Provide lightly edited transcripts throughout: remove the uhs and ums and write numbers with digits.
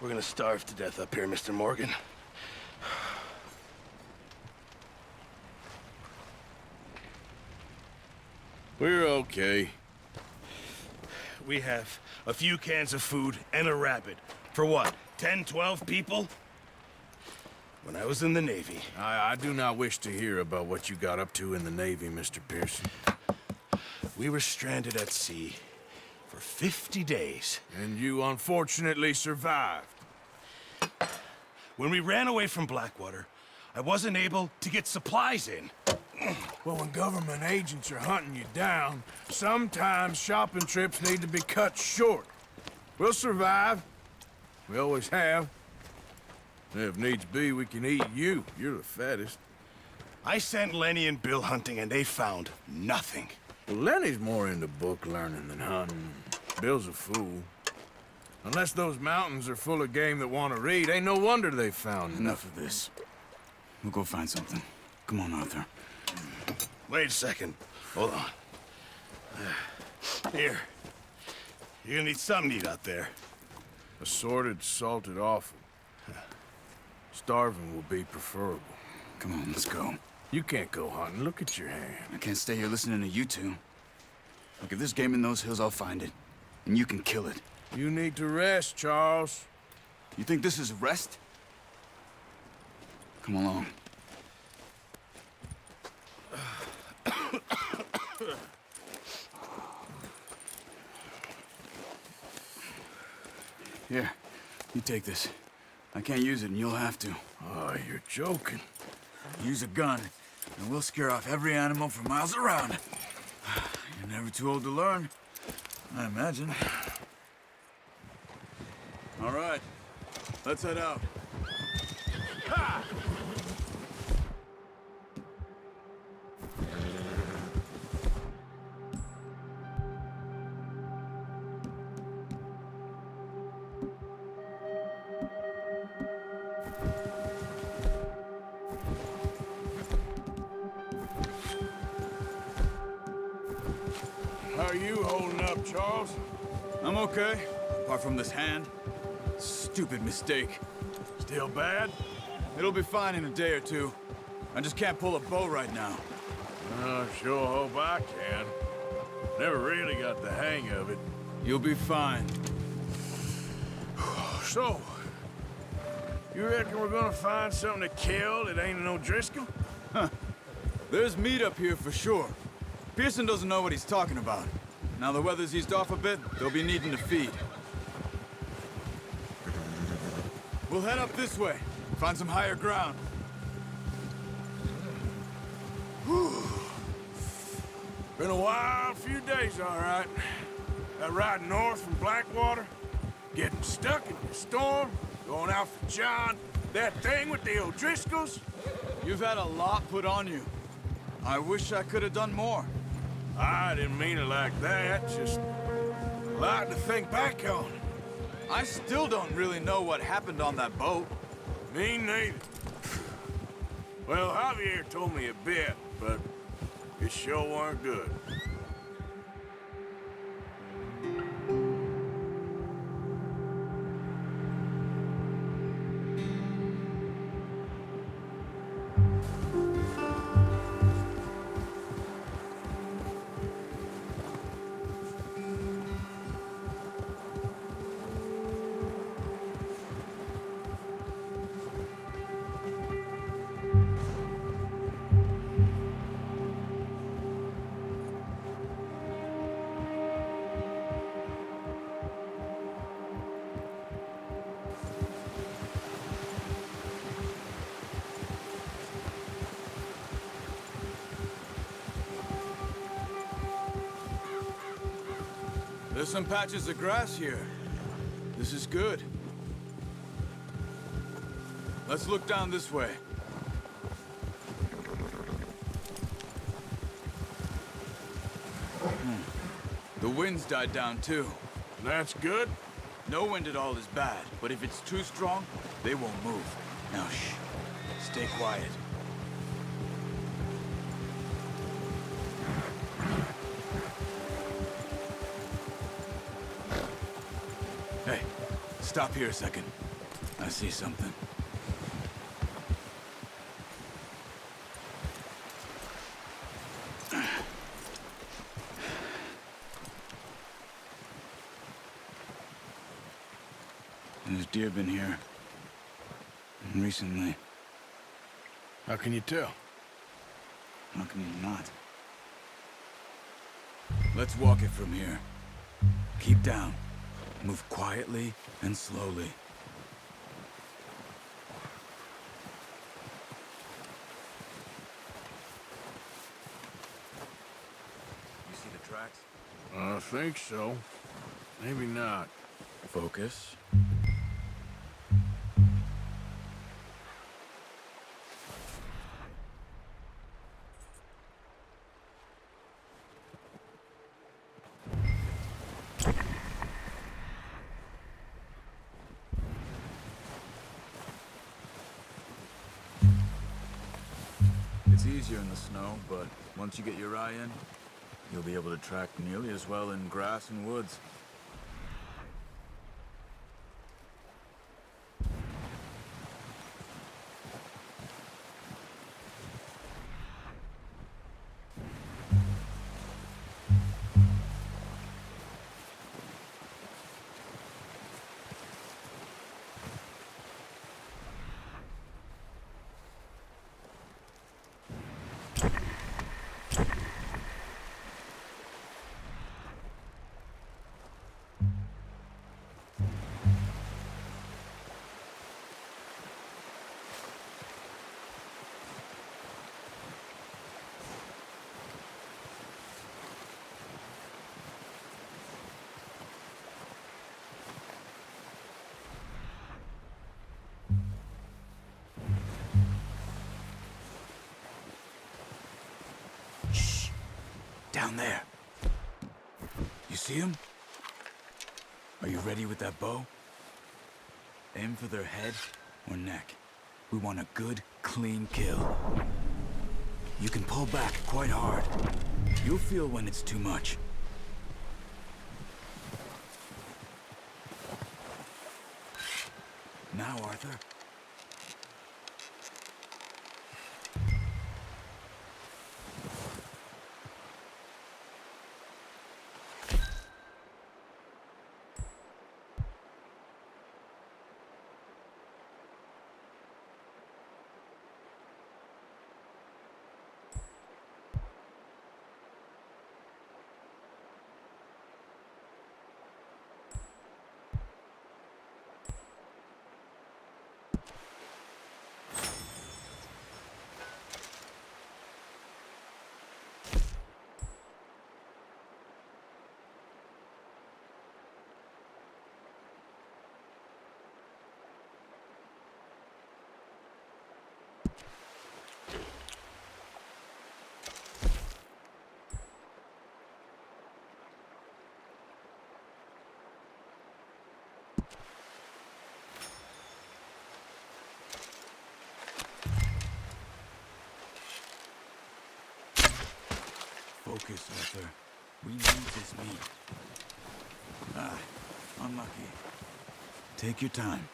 we're gonna starve to death up here, Mr. Morgan. We're okay. We have a few cans of food and a rabbit. For what, 10, 12 people? When I was in the Navy. I do not wish to hear about what you got up to in the Navy, Mr. Pearson. We were stranded at sea for 50 days. And you unfortunately survived. When we ran away from Blackwater, I wasn't able to get supplies in. Well, when government agents are hunting you down, sometimes shopping trips need to be cut short. We'll survive. We always have. If needs be, we can eat you. You're the fattest. I sent Lenny and Bill hunting, and they found nothing. Well, Lenny's more into book learning than hunting. Bill's a fool. Unless those mountains are full of game that want to read, ain't no wonder they found Enough of this. We'll go find something. Come on, Arthur. Wait a second. Hold on. Here. You're gonna need something to eat out there. Assorted, salted offal. Starving will be preferable. Come on, let's go. You can't go hunting. Look at your hand. I can't stay here listening to you two. Look, if there's game in those hills, I'll find it. And you can kill it. You need to rest, Charles. You think this is rest? Come along. Here, you take this. I can't use it, and you'll have to. Oh, you're joking. Use a gun, and we'll scare off every animal for miles around. You're never too old to learn, I imagine. All right, let's head out. Ha! How are you holding up, Charles? I'm okay, apart from this hand. Stupid mistake. Still bad? It'll be fine in a day or two. I just can't pull a bow right now. I sure hope I can. Never really got the hang of it. You'll be fine. So, you reckon we're gonna find something to kill that ain't no Driscoll? There's meat up here for sure. Pearson doesn't know what he's talking about. Now the weather's eased off a bit, they'll be needing to feed. We'll head up this way, find some higher ground. Whew. Been a wild few days, all right. That ride north from Blackwater, getting stuck in the storm, going out for John, that thing with the O'Driscolls. You've had a lot put on you. I wish I could have done more. I didn't mean it like that, just a lot to think back on. I still don't really know what happened on that boat. Me neither. Well, Javier told me a bit, but it sure weren't good. There's some patches of grass here. This is good. Let's look down this way. The wind's died down too. That's good. No wind at all is bad, but if it's too strong, they won't move. Now shh. Stay quiet. Hey, stop here a second. I see something. There's deer been here. Recently. How can you tell? How can you not? Let's walk it from here. Keep down. Move quietly and slowly. You see the tracks? I think so. Maybe not. Focus. It's easier in the snow, but once you get your eye in, you'll be able to track nearly as well in grass and woods. Down there. You see him? Are you ready with that bow? Aim for their head or neck. We want a good, clean kill. You can pull back quite hard. You'll feel when it's too much. Now, Arthur. Focus, Arthur. We need this meat. Ah, unlucky. Take your time.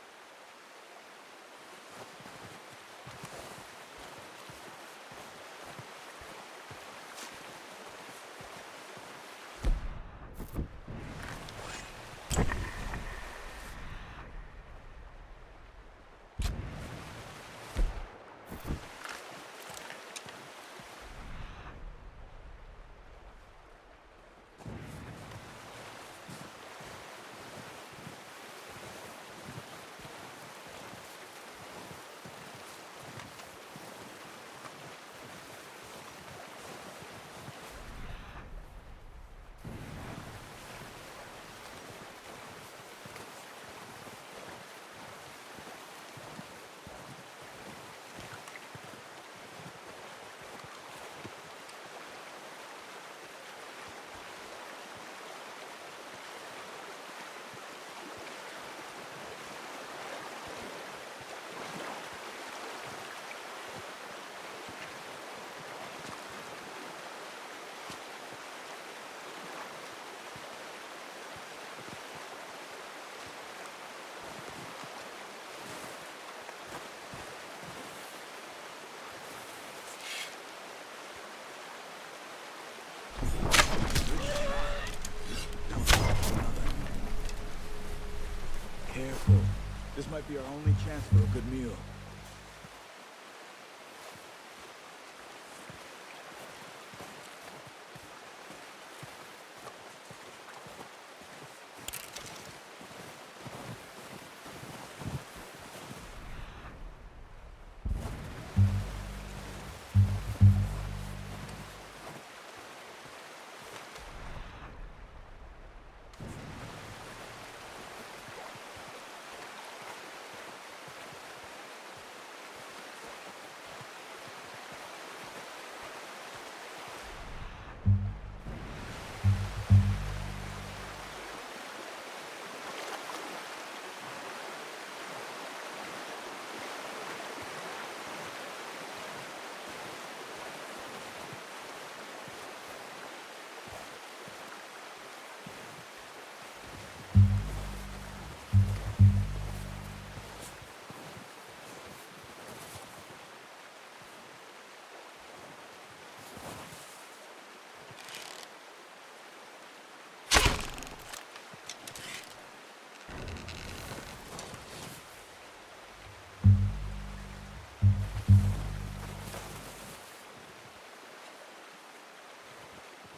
This might be our only chance for a good meal.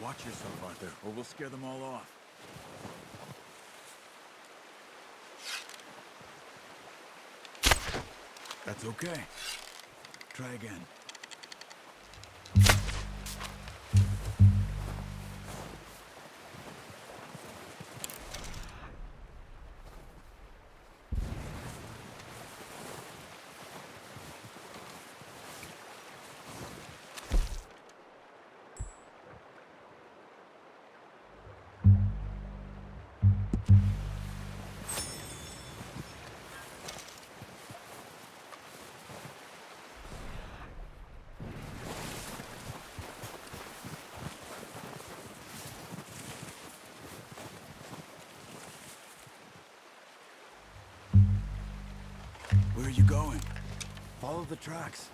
Watch yourself, Arthur, or we'll scare them all off. That's okay. Try again. Where are you going? Follow the tracks.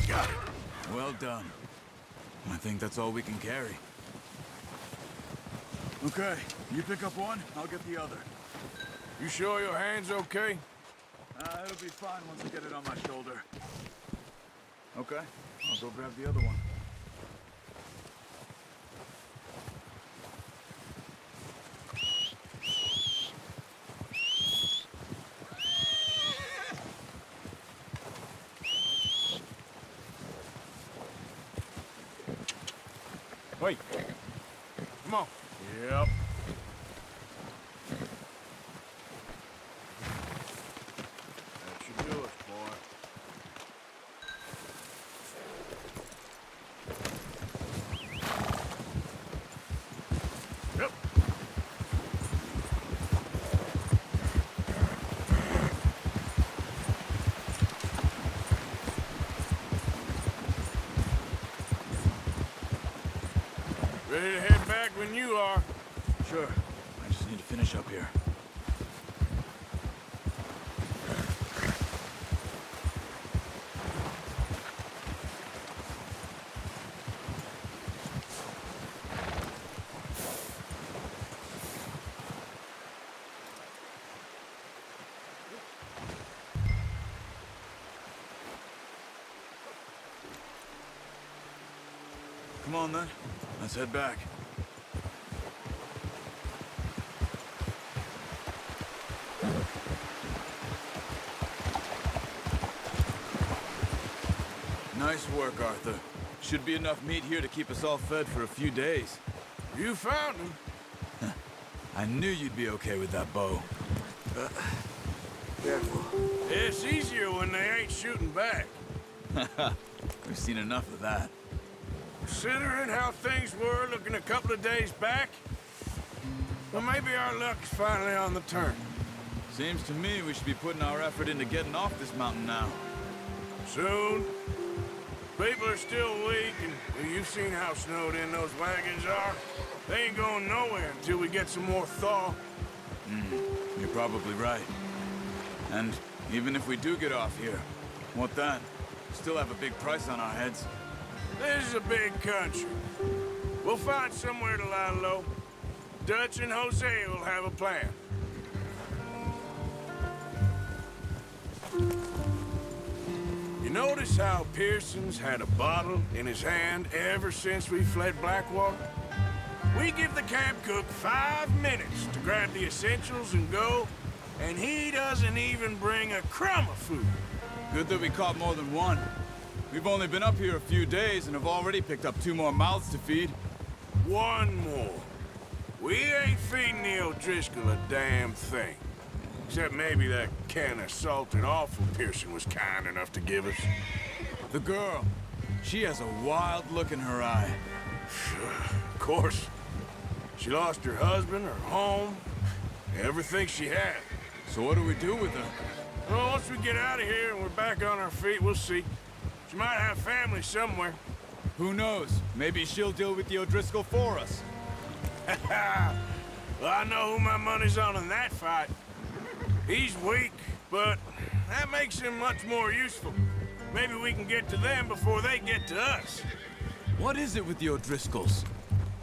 Got it. Well done. I think that's all we can carry. Okay, you pick up one, I'll get the other. You sure your hand's okay? It'll be fine once I get it on my shoulder. Okay, I'll go grab the other one. Wait. Come on. Yep. That should do it, boy. Yep. Ready to head back when you are. Sure, I just need to finish up here. Come on then, let's head back. Nice work, Arthur. Should be enough meat here to keep us all fed for a few days. You found him. I knew you'd be okay with that bow. Careful. It's easier when they ain't shooting back. We've seen enough of that. Considering how things were looking a couple of days back, well, maybe our luck's finally on the turn. Seems to me we should be putting our effort into getting off this mountain now. Soon. People are still weak, and well, you've seen how snowed in those wagons are. They ain't going nowhere until we get some more thaw. You're probably right. And even if we do get off here, what then? Still have a big price on our heads. This is a big country. We'll find somewhere to lie low. Dutch and Jose will have a plan. You notice how Pearson's had a bottle in his hand ever since we fled Blackwater? We give the camp cook 5 minutes to grab the essentials and go, and he doesn't even bring a crumb of food. Good that we caught more than one. We've only been up here a few days and have already picked up 2 more mouths to feed. One more. We ain't feeding the O'Driscoll a damn thing. Except maybe that can of salted offal Pearson was kind enough to give us. The girl, she has a wild look in her eye. Of course. She lost her husband, her home, everything she had. So what do we do with her? Well, once we get out of here and we're back on our feet, we'll see. She might have family somewhere. Who knows? Maybe she'll deal with the O'Driscoll for us. Well, I know who my money's on in that fight. He's weak, but that makes him much more useful. Maybe we can get to them before they get to us. What is it with the O'Driscolls?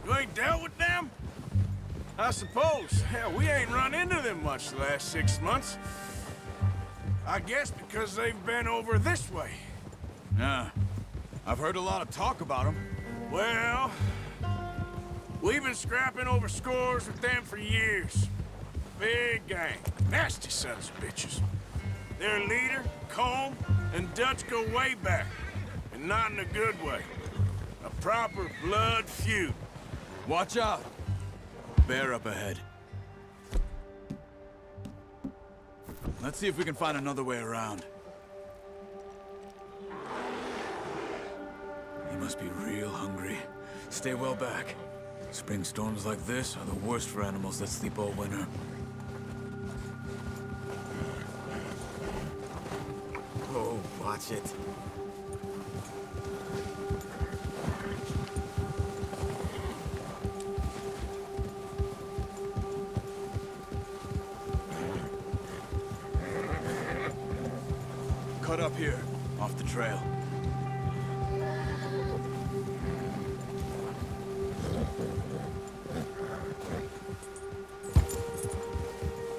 You ain't dealt with them? I suppose. Hell, we ain't run into them much the last 6 months. I guess because they've been over this way. Yeah. I've heard a lot of talk about them. Well, we've been scrapping over scores with them for years. Big gang. Nasty sons of bitches. Their leader, Colm, and Dutch go way back. And not in a good way. A proper blood feud. Watch out! Bear up ahead. Let's see if we can find another way around. You must be real hungry. Stay well back. Spring storms like this are the worst for animals that sleep all winter. Oh, watch it. Cut up here, off the trail.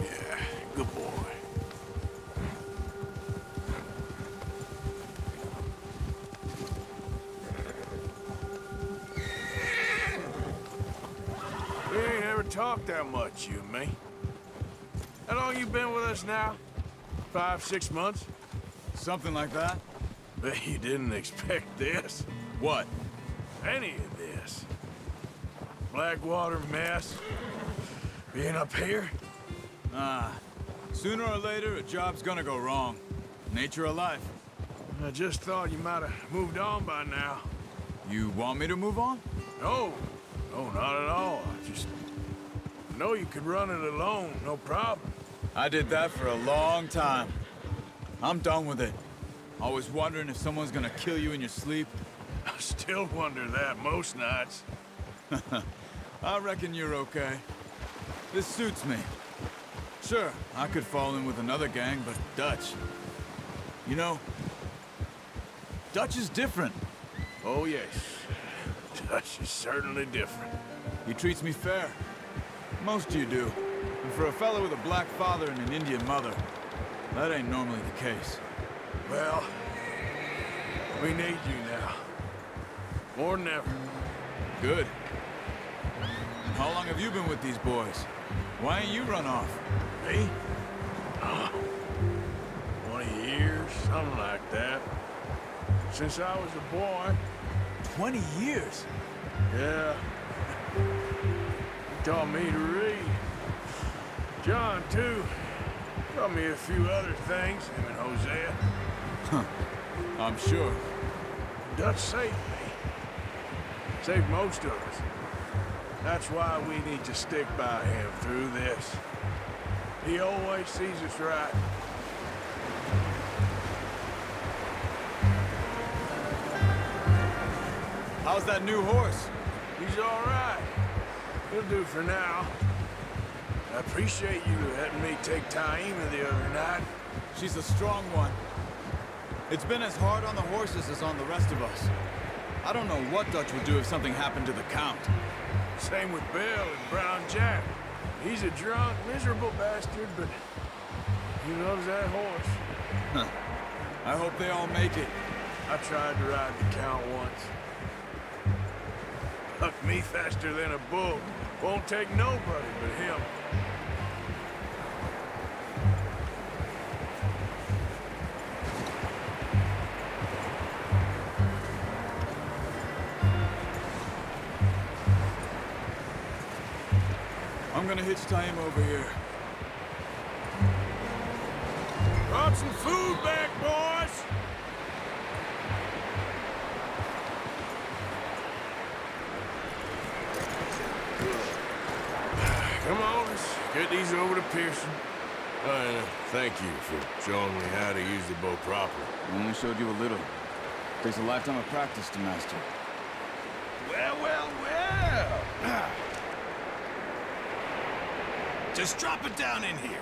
Yeah, good boy. We ain't ever talked that much, you and me. How long you been with us now? 5, 6 months? Something like that? Bet you didn't expect this. What? Any of this. Blackwater mess. Being up here? Sooner or later, a job's gonna go wrong. Nature of life. I just thought you might have moved on by now. You want me to move on? No, not at all. I just know you could run it alone, no problem. I did that for a long time. I'm done with it. Always wondering if someone's gonna kill you in your sleep. I still wonder that most nights. I reckon you're okay. This suits me. Sure, I could fall in with another gang, but Dutch... You know, Dutch is different. Oh, yes. Dutch is certainly different. He treats me fair. Most of you do. And for a fellow with a black father and an Indian mother, that ain't normally the case. Well, we need you now. More than ever. Good. And how long have you been with these boys? Why ain't you run off? Me? 20 years, something like that. Since I was a boy. 20 years? Yeah. He taught me to read. John, too. Taught me a few other things, him and Hosea. Huh. I'm sure. Dutch saved me. Saved most of us. That's why we need to stick by him through this. He always sees us right. How's that new horse? He's all right. He'll do for now. I appreciate you letting me take Taima the other night. She's a strong one. It's been as hard on the horses as on the rest of us. I don't know what Dutch would do if something happened to the Count. Same with Bill and Brown Jack. He's a drunk, miserable bastard, but he loves that horse. Huh. I hope they all make it. I tried to ride the Count once. Hucked me faster than a bull. Won't take nobody but him. I'm gonna hitch Taima over here. Brought some food back, boys! Come on, let's get these over to Pearson. Thank you for showing me how to use the bow properly. I only showed you a little. Takes a lifetime of practice to master. Well. Just drop it down in here.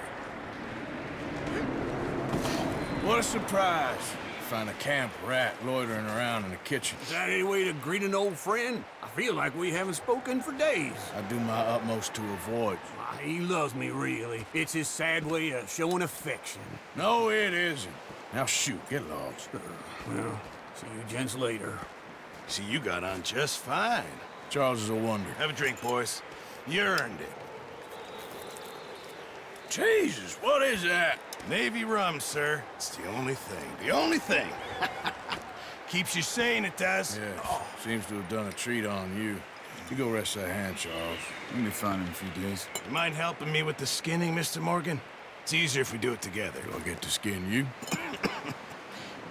What a surprise. Find a camp rat loitering around in the kitchen. Is that any way to greet an old friend? I feel like we haven't spoken for days. I do my utmost to avoid. He loves me, really. It's his sad way of showing affection. No, it isn't. Now shoot, get lost. Well, see you gents later. See, you got on just fine. Charles is a wonder. Have a drink, boys. You earned it. Jesus, what is that? Navy rum, sir. It's the only thing. The only thing. Keeps you sane, it does. Yeah, seems to have done a treat on you. You go rest that hand, Charles. We'll be fine in a few days. You mind helping me with the skinning, Mr. Morgan? It's easier if we do it together. Do I get to skin you?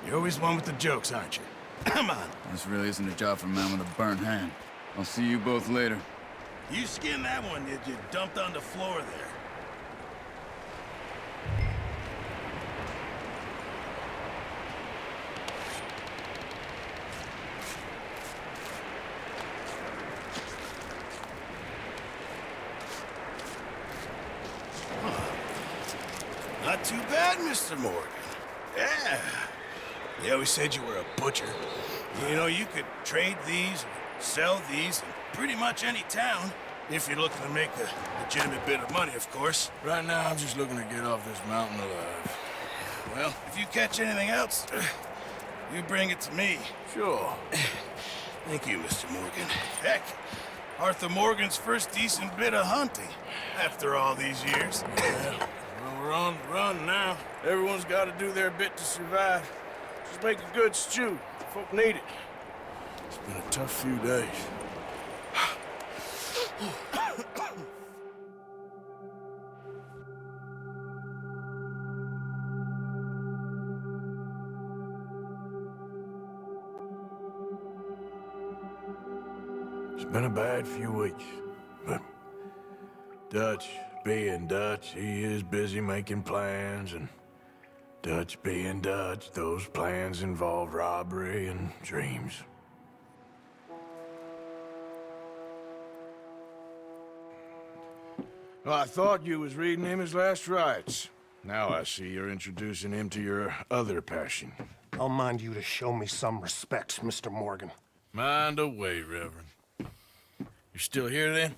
You're always one with the jokes, aren't you? Come on. This really isn't a job for a man with a burnt hand. I'll see you both later. You skinned that one you dumped on the floor there. Not too bad, Mr. Morgan. Yeah. They always said you were a butcher. You know, you could trade these, sell these, in pretty much any town, if you're looking to make a legitimate bit of money, of course. Right now, I'm just looking to get off this mountain alive. Well, if you catch anything else, you bring it to me. Sure. Thank you, Mr. Morgan. Heck, Arthur Morgan's first decent bit of hunting, after all these years. Yeah. Well, we're on the run now. Everyone's got to do their bit to survive. Just make a good stew. Folk need it. It's been a tough few days. It's been a bad few weeks, but Dutch being Dutch, he is busy making plans, and Dutch being Dutch, those plans involve robbery and dreams. Well, I thought you was reading him his last rites. Now I see you're introducing him to your other passion. I'll mind you to show me some respect, Mr. Morgan. Mind away, Reverend. You're still here, then?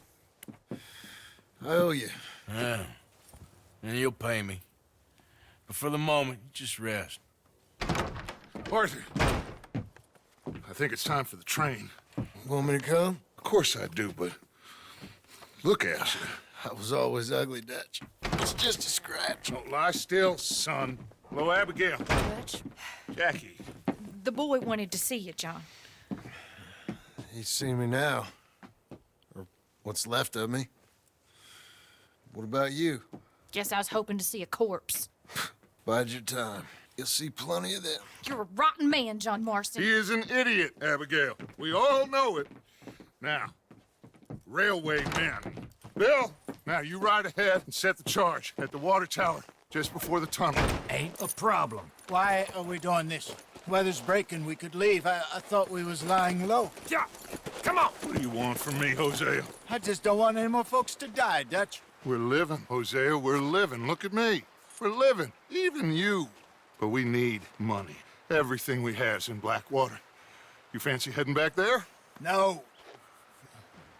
I owe you. Yeah. And you'll pay me. But for the moment, just rest. Arthur, I think it's time for the train. Want me to come? Of course I do, but look at you. I was always ugly, Dutch. It's just a scratch. Don't lie still, son. Hello, Abigail. Dutch, Jackie. the boy wanted to see you, John. He's seen me now. Or what's left of me. What about you? Guess I was hoping to see a corpse. Bide your time. You'll see plenty of them. You're a rotten man, John Marston. He is an idiot, Abigail. We all know it. Now, railway men. Bill, now you ride ahead and set the charge at the water tower just before the tunnel. Ain't a problem. Why are we doing this? Weather's breaking. We could leave. I thought we was lying low. Yeah, come on. What do you want from me, Hosea? I just don't want any more folks to die, Dutch. We're living, Hosea, we're living. Look at me. We're living, even you. But we need money. Everything we have's in Blackwater. You fancy heading back there? No.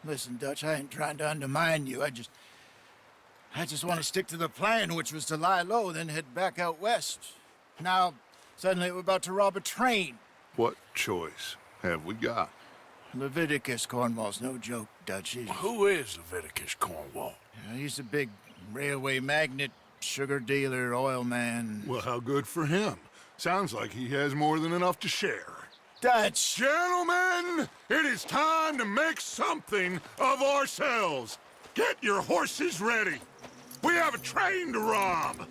Listen, Dutch, I ain't trying to undermine you. I just want to stick to the plan, which was to lie low, then head back out west. Now, suddenly we're about to rob a train. What choice have we got? Leviticus Cornwall's no joke, Dutch. Who is Leviticus Cornwall? He's a big railway magnate, sugar dealer, oil man. Well, how good for him. Sounds like he has more than enough to share. Dutch! Gentlemen, it is time to make something of ourselves. Get your horses ready. We have a train to rob.